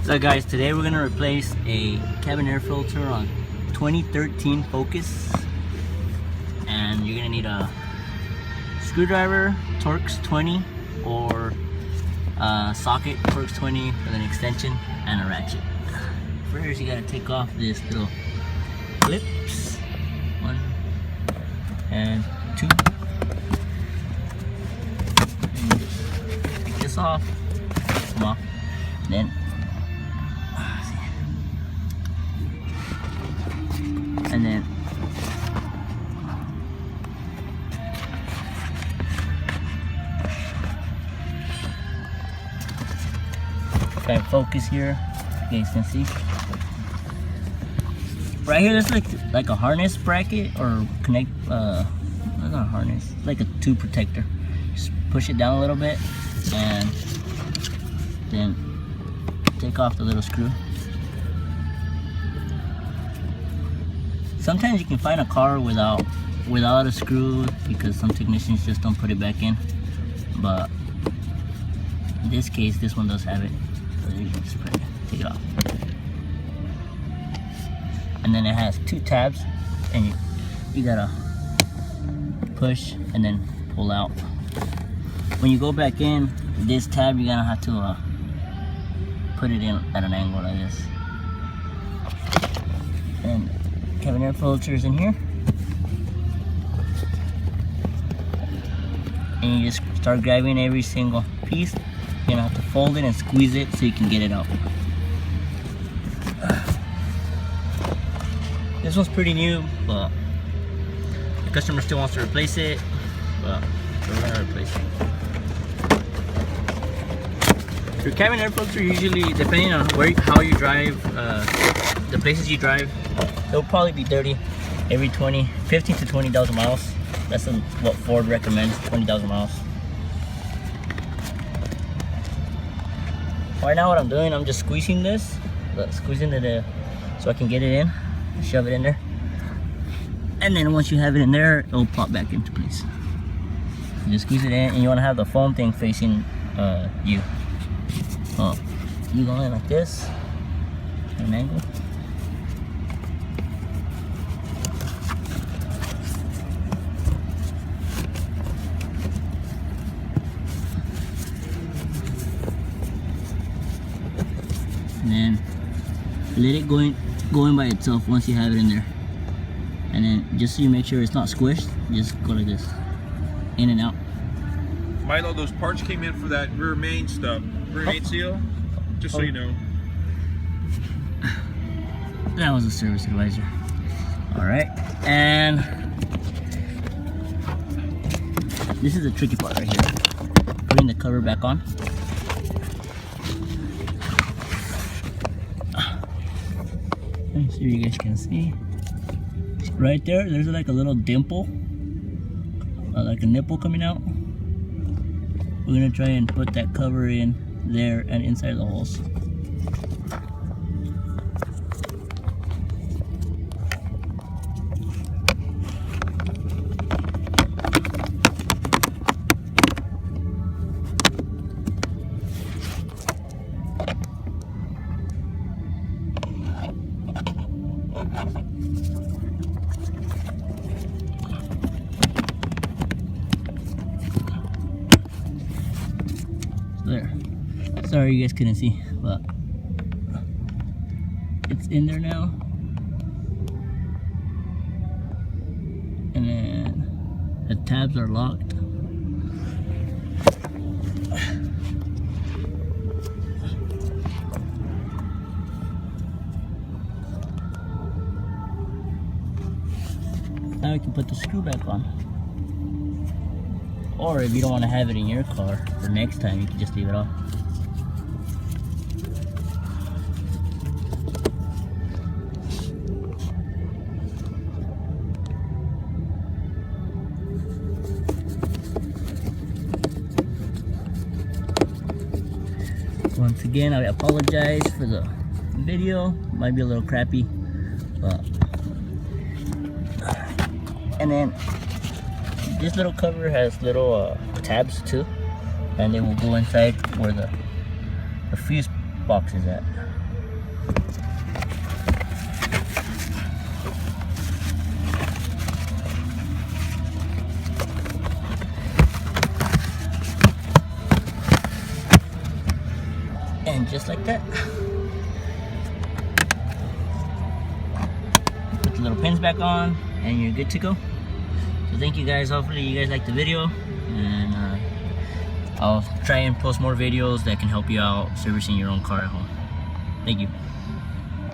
So guys, today we're gonna replace a cabin air filter on 2013 Focus, and you're gonna need a screwdriver, Torx 20, or a socket Torx 20 with an extension, and a ratchet. First, you gotta take off this little clips, 1 and 2, and just take this off, come off, then and then try and focus here. You guys can see right here there's like a harness bracket or connect not a harness, it's like a tube protector. Just push it down a little bit and then take off the little screw. Sometimes you can find a car without a screw because some technicians just don't put it back in, but in this case this one does have it, so you can just take it off. And then it has 2 tabs, and you gotta push and then pull out. When you go back in this tab, you're gonna have to put it in at an angle like this. And cabin air filters in here, and you just start grabbing every single piece. You're gonna have to fold it and squeeze it so you can get it out. This one's pretty new, but the customer still wants to replace it, but we're gonna replace it. Your cabin air filter, usually depending on how you drive, the places you drive, it'll probably be dirty every 15 to 20,000 miles. That's what Ford recommends, 20,000 miles. Right now what I'm doing, I'm just squeezing this, squeezing it so I can get it in, shove it in there. And then once you have it in there, it'll pop back into place. You just squeeze it in, and you want to have the foam thing facing you. You go in like this, at an angle. And then let it go in by itself once you have it in there. And then just so you make sure it's not squished, just go like this, in and out. Milo, those parts came in for that rear main stuff, rear main seal, just so you know. That was a service advisor. Alright, and this is the tricky part right here. Putting the cover back on. So you guys can see right there, there's like a little dimple, like a nipple coming out. We're gonna try and put that cover in there and inside the holes. There. Sorry you guys couldn't see, but it's in there now. And then the tabs are locked. Now we can put the screw back on. Or if you don't want to have it in your car for next time, you can just leave it off. Once again, I apologize for the video. Might be a little crappy, but and then this little cover has little tabs too, and they will go inside where the fuse box is at. And just like that, put the little pins back on and you're good to go. So thank you guys. Hopefully you guys liked the video, and I'll try and post more videos that can help you out servicing your own car at home. Thank you.